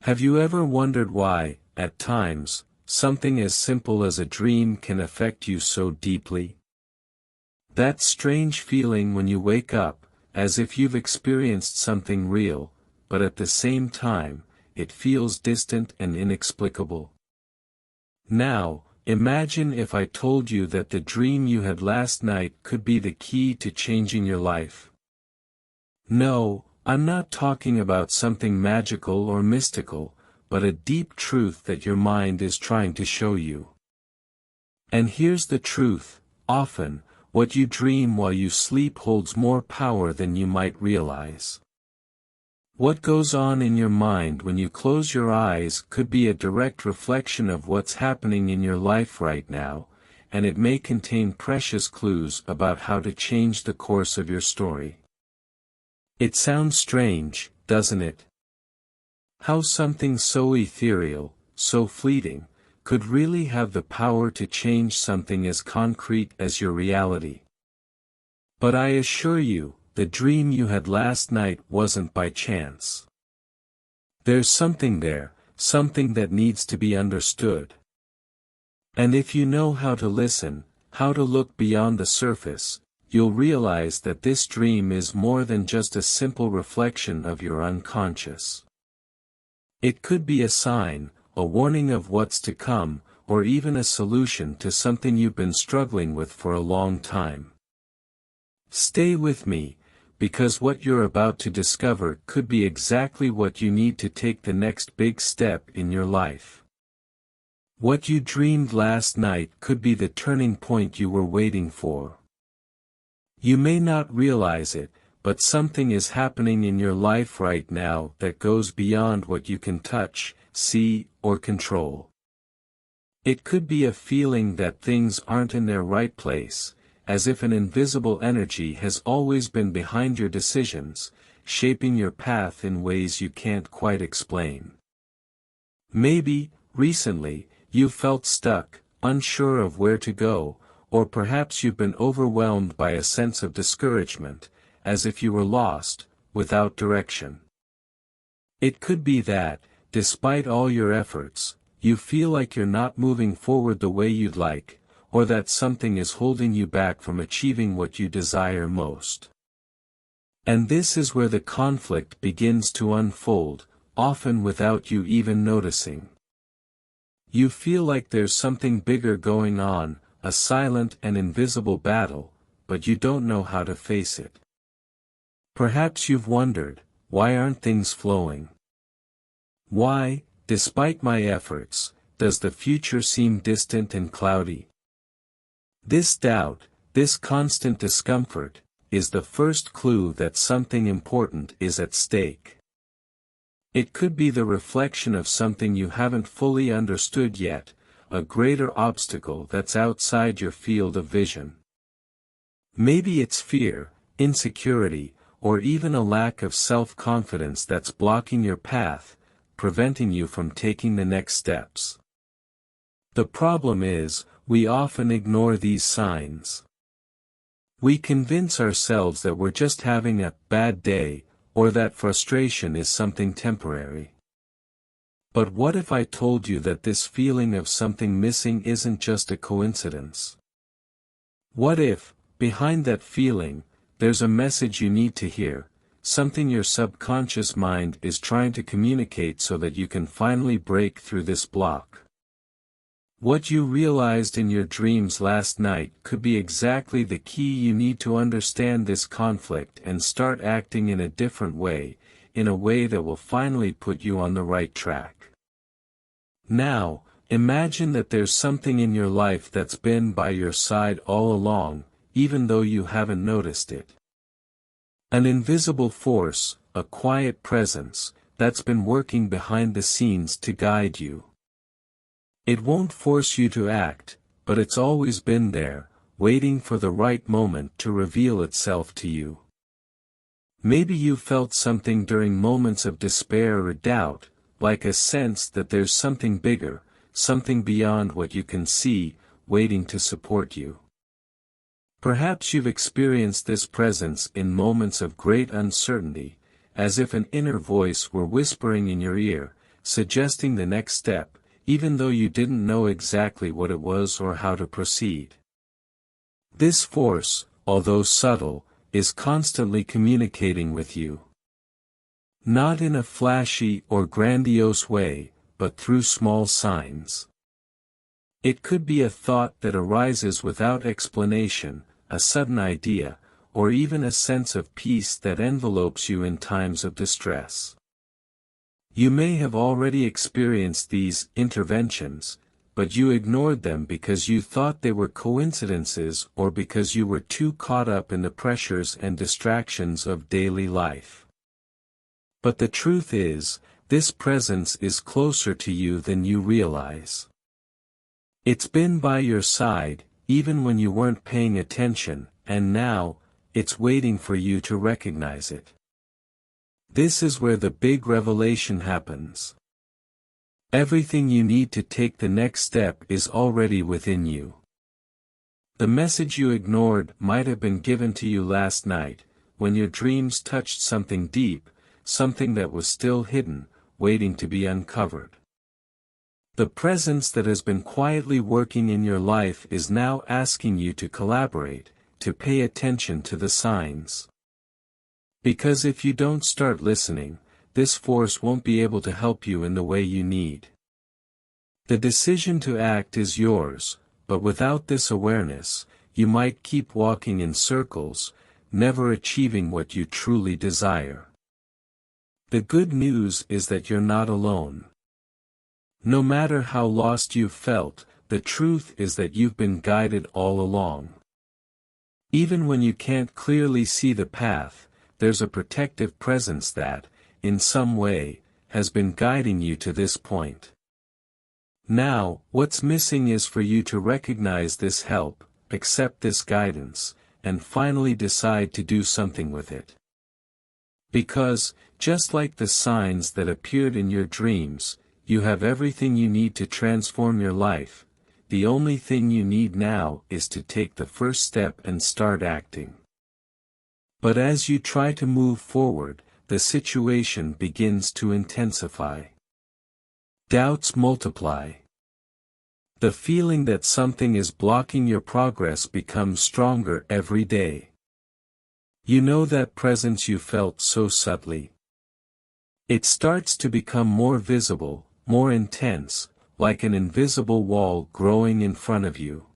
Have you ever wondered why, at times, something as simple as a dream can affect you so deeply? That strange feeling when you wake up, as if you've experienced something real, but at the same time, it feels distant and inexplicable. Now, imagine if I told you that the dream you had last night could be the key to changing your life. No, I'm not talking about something magical or mystical, but a deep truth that your mind is trying to show you. And here's the truth: often, what you dream while you sleep holds more power than you might realize. What goes on in your mind when you close your eyes could be a direct reflection of what's happening in your life right now, and it may contain precious clues about how to change the course of your story. It sounds strange, doesn't it? How something so ethereal, so fleeting, could really have the power to change something as concrete as your reality. But I assure you, the dream you had last night wasn't by chance. There's something there, something that needs to be understood. And if you know how to listen, how to look beyond the surface, you'll realize that this dream is more than just a simple reflection of your unconscious. It could be a sign, a warning of what's to come, or even a solution to something you've been struggling with for a long time. Stay with me, because what you're about to discover could be exactly what you need to take the next big step in your life. What you dreamed last night could be the turning point you were waiting for. You may not realize it, but something is happening in your life right now that goes beyond what you can touch, see, or control. It could be a feeling that things aren't in their right place, as if an invisible energy has always been behind your decisions, shaping your path in ways you can't quite explain. Maybe, recently, you've felt stuck, unsure of where to go, or perhaps you've been overwhelmed by a sense of discouragement, as if you were lost, without direction. It could be that, despite all your efforts, you feel like you're not moving forward the way you'd like, or that something is holding you back from achieving what you desire most. And this is where the conflict begins to unfold, often without you even noticing. You feel like there's something bigger going on, a silent and invisible battle, but you don't know how to face it. Perhaps you've wondered, why aren't things flowing? Why, despite my efforts, does the future seem distant and cloudy? This doubt, this constant discomfort, is the first clue that something important is at stake. It could be the reflection of something you haven't fully understood yet, a greater obstacle that's outside your field of vision. Maybe it's fear, insecurity, or even a lack of self-confidence that's blocking your path, preventing you from taking the next steps. The problem is, we often ignore these signs. We convince ourselves that we're just having a bad day, or that frustration is something temporary. But what if I told you that this feeling of something missing isn't just a coincidence? What if, behind that feeling, there's a message you need to hear, something your subconscious mind is trying to communicate so that you can finally break through this block? What you realized in your dreams last night could be exactly the key you need to understand this conflict and start acting in a different way, in a way that will finally put you on the right track. Now, imagine that there's something in your life that's been by your side all along, even though you haven't noticed it. An invisible force, a quiet presence, that's been working behind the scenes to guide you. It won't force you to act, but it's always been there, waiting for the right moment to reveal itself to you. Maybe you felt something during moments of despair or doubt, like a sense that there's something bigger, something beyond what you can see, waiting to support you. Perhaps you've experienced this presence in moments of great uncertainty, as if an inner voice were whispering in your ear, suggesting the next step, even though you didn't know exactly what it was or how to proceed. This force, although subtle, is constantly communicating with you. Not in a flashy or grandiose way, but through small signs. It could be a thought that arises without explanation, a sudden idea, or even a sense of peace that envelopes you in times of distress. You may have already experienced these interventions, but you ignored them because you thought they were coincidences or because you were too caught up in the pressures and distractions of daily life. But the truth is, this presence is closer to you than you realize. It's been by your side, even when you weren't paying attention, and now, it's waiting for you to recognize it. This is where the big revelation happens. Everything you need to take the next step is already within you. The message you ignored might have been given to you last night, when your dreams touched something deep, something that was still hidden, waiting to be uncovered. The presence that has been quietly working in your life is now asking you to collaborate, to pay attention to the signs. Because if you don't start listening, this force won't be able to help you in the way you need. The decision to act is yours, but without this awareness, you might keep walking in circles, never achieving what you truly desire. The good news is that you're not alone. No matter how lost you've felt, the truth is that you've been guided all along. Even when you can't clearly see the path, there's a protective presence that, in some way, has been guiding you to this point. Now, what's missing is for you to recognize this help, accept this guidance, and finally decide to do something with it. Because, just like the signs that appeared in your dreams, you have everything you need to transform your life. The only thing you need now is to take the first step and start acting. But as you try to move forward, the situation begins to intensify. Doubts multiply. The feeling that something is blocking your progress becomes stronger every day. You know that presence you felt so subtly. It starts to become more visible, more intense, like an invisible wall growing in front of you.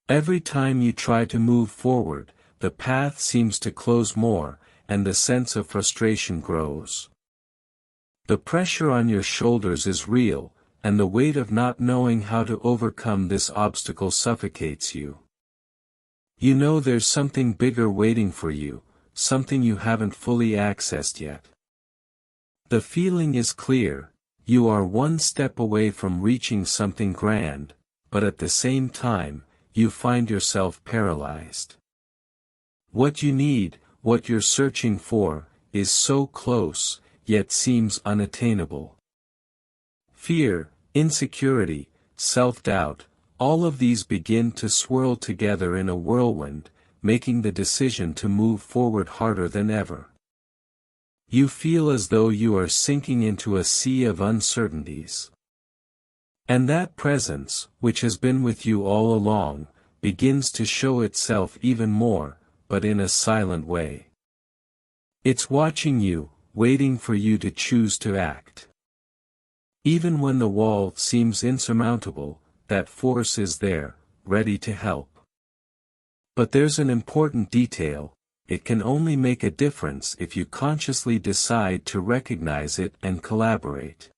Every time you try to move forward, the path seems to close more, and the sense of frustration grows. The pressure on your shoulders is real, and the weight of not knowing how to overcome this obstacle suffocates you. You know there's something bigger waiting for you, something you haven't fully accessed yet. The feeling is clear. You are one step away from reaching something grand, but at the same time, you find yourself paralyzed. What you need, what you're searching for, is so close, yet seems unattainable. Fear, insecurity, self-doubt, all of these begin to swirl together in a whirlwind, making the decision to move forward harder than ever. You feel as though you are sinking into a sea of uncertainties. And that presence, which has been with you all along, begins to show itself even more, but in a silent way. It's watching you, waiting for you to choose to act. Even when the wall seems insurmountable, that force is there, ready to help. But there's an important detail. It can only make a difference if you consciously decide to recognize it and collaborate.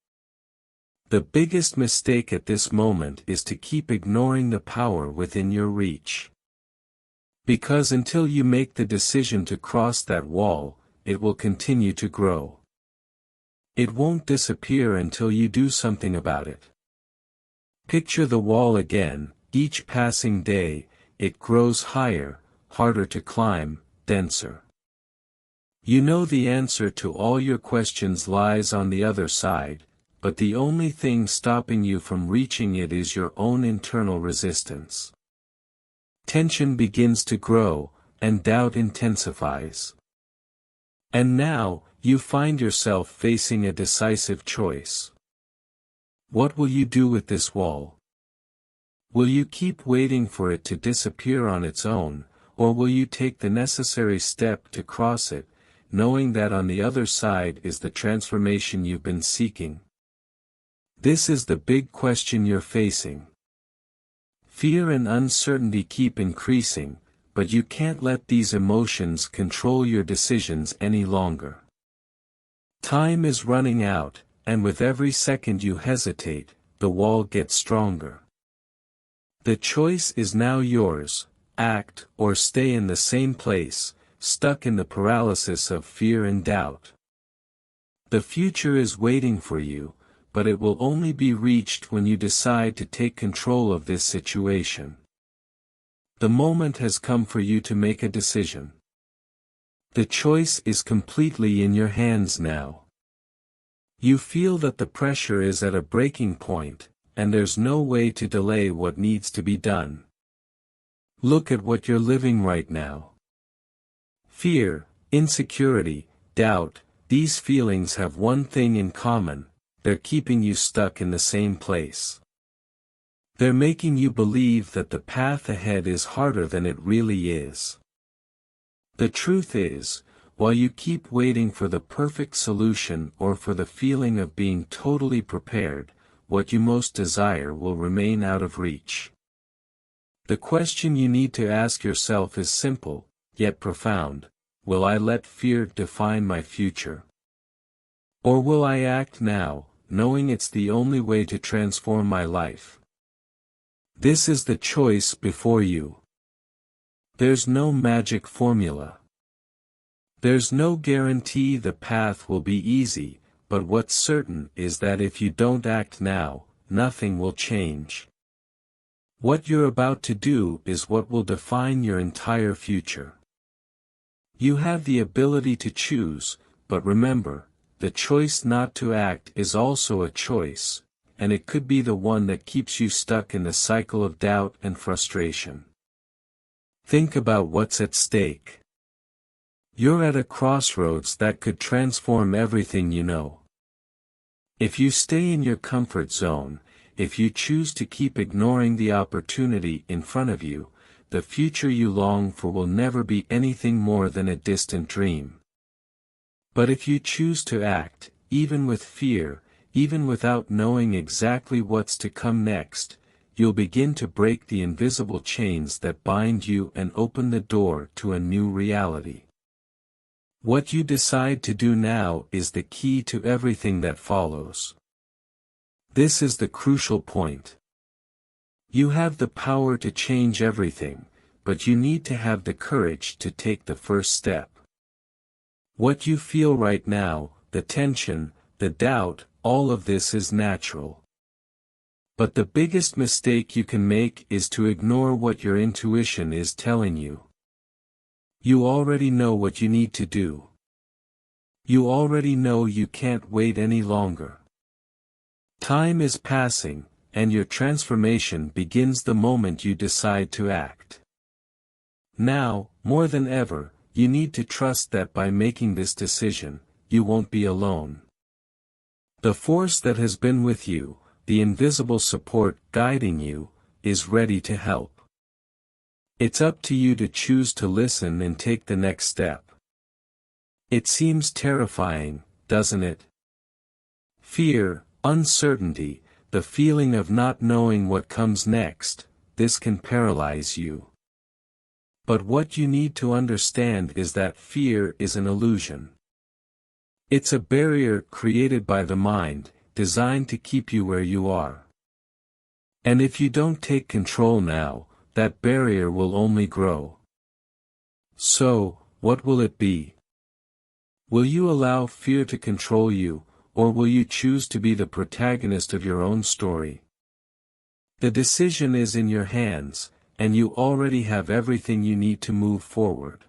The biggest mistake at this moment is to keep ignoring the power within your reach. Because until you make the decision to cross that wall, it will continue to grow. It won't disappear until you do something about it. Picture the wall again. Each passing day, it grows higher, harder to climb, denser. You know the answer to all your questions lies on the other side, but the only thing stopping you from reaching it is your own internal resistance. Tension begins to grow, and doubt intensifies. And now, you find yourself facing a decisive choice. What will you do with this wall? Will you keep waiting for it to disappear on its own, or will you take the necessary step to cross it, knowing that on the other side is the transformation you've been seeking? This is the big question you're facing. Fear and uncertainty keep increasing, but you can't let these emotions control your decisions any longer. Time is running out, and with every second you hesitate, the wall gets stronger. The choice is now yours: act or stay in the same place, stuck in the paralysis of fear and doubt. The future is waiting for you, but it will only be reached when you decide to take control of this situation. The moment has come for you to make a decision. The choice is completely in your hands now. You feel that the pressure is at a breaking point, and there's no way to delay what needs to be done. Look at what you're living right now. Fear, insecurity, doubt, these feelings have one thing in common: they're keeping you stuck in the same place. They're making you believe that the path ahead is harder than it really is. The truth is, while you keep waiting for the perfect solution or for the feeling of being totally prepared, what you most desire will remain out of reach. The question you need to ask yourself is simple, yet profound: will I let fear define my future? Or will I act now, knowing it's the only way to transform my life? This is the choice before you. There's no magic formula. There's no guarantee the path will be easy, but what's certain is that if you don't act now, nothing will change. What you're about to do is what will define your entire future. You have the ability to choose, but remember, the choice not to act is also a choice, and it could be the one that keeps you stuck in the cycle of doubt and frustration. Think about what's at stake. You're at a crossroads that could transform everything you know. If you stay in your comfort zone, if you choose to keep ignoring the opportunity in front of you, the future you long for will never be anything more than a distant dream. But if you choose to act, even with fear, even without knowing exactly what's to come next, you'll begin to break the invisible chains that bind you and open the door to a new reality. What you decide to do now is the key to everything that follows. This is the crucial point. You have the power to change everything, but you need to have the courage to take the first step. What you feel right now, the tension, the doubt, all of this is natural. But the biggest mistake you can make is to ignore what your intuition is telling you. You already know what you need to do. You already know you can't wait any longer. Time is passing, and your transformation begins the moment you decide to act. Now, more than ever, you need to trust that by making this decision, you won't be alone. The force that has been with you, the invisible support guiding you, is ready to help. It's up to you to choose to listen and take the next step. It seems terrifying, doesn't it? Fear, uncertainty, the feeling of not knowing what comes next, this can paralyze you. But what you need to understand is that fear is an illusion. It's a barrier created by the mind, designed to keep you where you are. And if you don't take control now, that barrier will only grow. So, what will it be? Will you allow fear to control you, or will you choose to be the protagonist of your own story? The decision is in your hands, and you already have everything you need to move forward.